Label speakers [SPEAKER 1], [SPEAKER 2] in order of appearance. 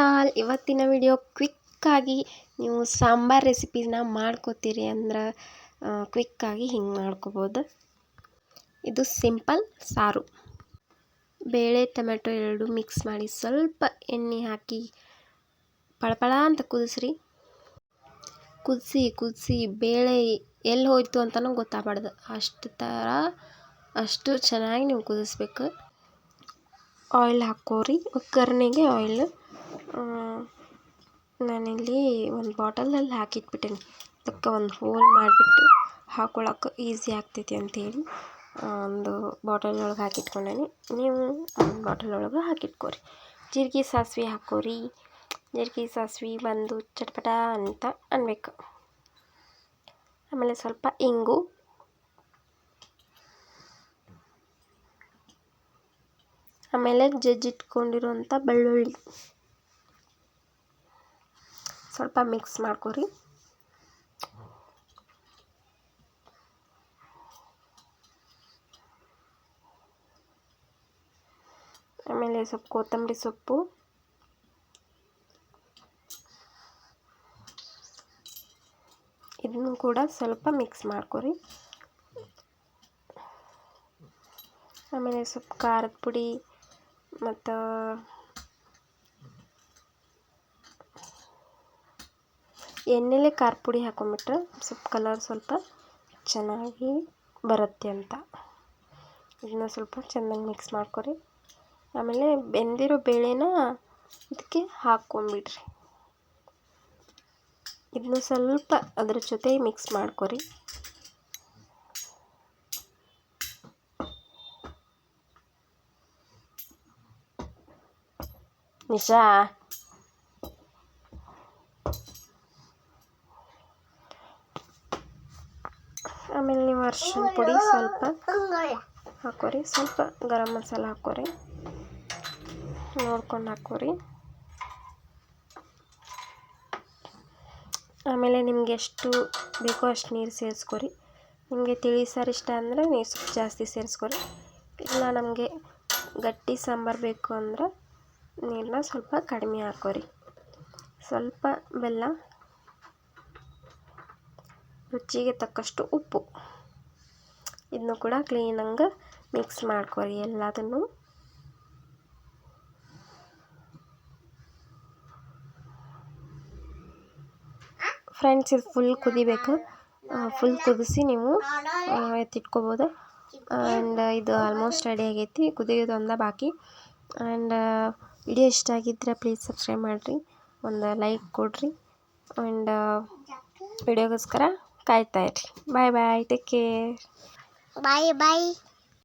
[SPEAKER 1] All, ಇವತ್ತಿನ video ಕ್ವಿಕ್ಕಾಗಿ ನೀವು ಸಾಂಬಾರ್ ರೆಸಿಪಿನ ಮಾಡ್ಕೋತೀರಿ ಅಂದ್ರೆ ಕ್ವಿಕ್ಕಾಗಿ ಹಿಂಗೆ ಮಾಡ್ಕೋಬೋದು. ಇದು ಸಿಂಪಲ್ ಸಾರು. ಬೇಳೆ ಟೊಮೆಟೊ ಎರಡು ಮಿಕ್ಸ್ ಮಾಡಿ ಸ್ವಲ್ಪ ಎಣ್ಣೆ ಹಾಕಿ ಪಳಪಳ ಅಂತ ಕುದಿಸ್ರಿ. ಕುದಿಸಿ ಬೇಳೆ ಎಲ್ಲಿ ಹೋಯ್ತು ಅಂತಲೂ ಗೊತ್ತಾಗಬಾರ್ದು, ಅಷ್ಟು ಚೆನ್ನಾಗಿ ನೀವು ಕುದಿಸ್ಬೇಕು. ಆಯಿಲ್ ಹಾಕ್ಕೋರಿ, ಒಗ್ಗರಣೆಗೆ ಆಯಿಲ್ ನಾನಿಲ್ಲಿ ಒಂದು ಬಾಟಲಲ್ಲಿ ಹಾಕಿಟ್ಬಿಟ್ಟೇನಿ. ಅದಕ್ಕೆ ಒಂದು ಹೋಲ್ ಮಾಡಿಬಿಟ್ಟು ಹಾಕೊಳಕ್ಕೆ ಈಸಿ ಆಗ್ತೈತಿ ಅಂಥೇಳಿ ಒಂದು ಬಾಟಲ್ ಒಳಗೆ ಹಾಕಿಟ್ಕೊಂಡೇನಿ. ನೀವು ಒಂದು ಬಾಟಲ್ ಒಳಗೆ ಹಾಕಿಟ್ಕೋರಿ. ಜೀರಿಗೆ ಸಾಸಿವೆ ಹಾಕ್ಕೋರಿ. ಜೀರಿಗೆ ಸಾಸಿವೆ ಬಂದು ಚಟಪಟ ಅಂತ ಅನ್ಬೇಕು. ಆಮೇಲೆ ಸ್ವಲ್ಪ ಇಂಗು, ಆಮೇಲೆ ಜಜ್ಜಿಟ್ಕೊಂಡಿರುವಂಥ ಬೆಳ್ಳುಳ್ಳಿ ಸ್ವಲ್ಪ ಮಿಕ್ಸ್ ಮಾಡ್ಕೊರಿ. ಆಮೇಲೆ ಸ್ವಲ್ಪ ಕೊತ್ತಂಬರಿ ಸೊಪ್ಪು, ಇದನ್ನು ಕೂಡ ಸ್ವಲ್ಪ ಮಿಕ್ಸ್ ಮಾಡ್ಕೊರಿ. ಆಮೇಲೆ ಸ್ವಲ್ಪ ಖಾರದ ಪುಡಿ ಮತ್ತು ಎಣ್ಣೆಲೆ ಖಾರ ಪುಡಿ ಹಾಕೊಂಡ್ಬಿಟ್ರೆ ಸ್ವಲ್ಪ ಕಲರ್ ಸ್ವಲ್ಪ ಚೆನ್ನಾಗಿ ಬರುತ್ತೆ ಅಂತ. ಇದನ್ನ ಸ್ವಲ್ಪ ಚೆನ್ನಾಗಿ ಮಿಕ್ಸ್ ಮಾಡ್ಕೊರಿ. ಆಮೇಲೆ ಬೆಂದಿರೋ ಬೇಳೆನ ಇದಕ್ಕೆ ಹಾಕ್ಕೊಂಡ್ಬಿಡ್ರಿ. ಇದನ್ನ ಸ್ವಲ್ಪ ಅದ್ರ ಜೊತೆ ಮಿಕ್ಸ್ ಮಾಡ್ಕೊರಿ. ನಿಶಾ, ಆಮೇಲೆ ನೀವು ಅರಿಶಿನ ಪುಡಿ ಸ್ವಲ್ಪ ಹಾಕೋರಿ, ಸ್ವಲ್ಪ ಗರಂ ಮಸಾಲ ಹಾಕೋರಿ, ನೋಡ್ಕೊಂಡು ಹಾಕೋರಿ. ಆಮೇಲೆ ನಿಮ್ಗೆ ಎಷ್ಟು ಬೇಕೋ ಅಷ್ಟು ನೀರು ಸೇರಿಸ್ಕೊರಿ. ನಿಮಗೆ ತಿಳಿ ಸಾರು ಇಷ್ಟ ಅಂದರೆ ನೀರು ಸ್ವಲ್ಪ ಜಾಸ್ತಿ ಸೇರಿಸ್ಕೊರಿ. ಇಲ್ಲ ನಮಗೆ ಗಟ್ಟಿ ಸಾಂಬಾರು ಬೇಕು ಅಂದ್ರೆ ನೀರನ್ನ ಸ್ವಲ್ಪ ಕಡಿಮೆ ಹಾಕೋರಿ. ಸ್ವಲ್ಪ ಬೆಲ್ಲ, ರುಚಿಗೆ ತಕ್ಕಷ್ಟು ಉಪ್ಪು, ಇದನ್ನು ಕೂಡ ಕ್ಲೀನಾಗಿ ಮಿಕ್ಸ್ ಮಾಡ್ಕೊರಿ ಎಲ್ಲದನ್ನು. ಫ್ರೆಂಡ್ಸ್, ಇದು ಫುಲ್ ಕುದಿಬೇಕು. ಫುಲ್ ಕುದಿಸಿ ನೀವು ಎತ್ತಿಟ್ಕೋಬೋದು. ಆ್ಯಂಡ್ ಇದು ಆಲ್ಮೋಸ್ಟ್ ರೆಡಿ ಆಗೈತಿ, ಕುದಿಯೋದು ಒಂದೇ ಬಾಕಿ. ಆ್ಯಂಡ್ ವಿಡಿಯೋ ಇಷ್ಟ ಆಗಿದ್ದರೆ ಪ್ಲೀಸ್ ಸಬ್ಸ್ಕ್ರೈಬ್ ಮಾಡಿರಿ, ಒಂದು ಲೈಕ್ ಕೊಡಿರಿ. ಆ್ಯಂಡ್ ವಿಡಿಯೋಗೋಸ್ಕರ ಕಾಯ್ತಾ ಇರಿ. ಬಾಯ್ ಬಾಯ್, ಟೇಕ್ ಕೇರ್.
[SPEAKER 2] ಬಾಯ್ ಬಾಯ್.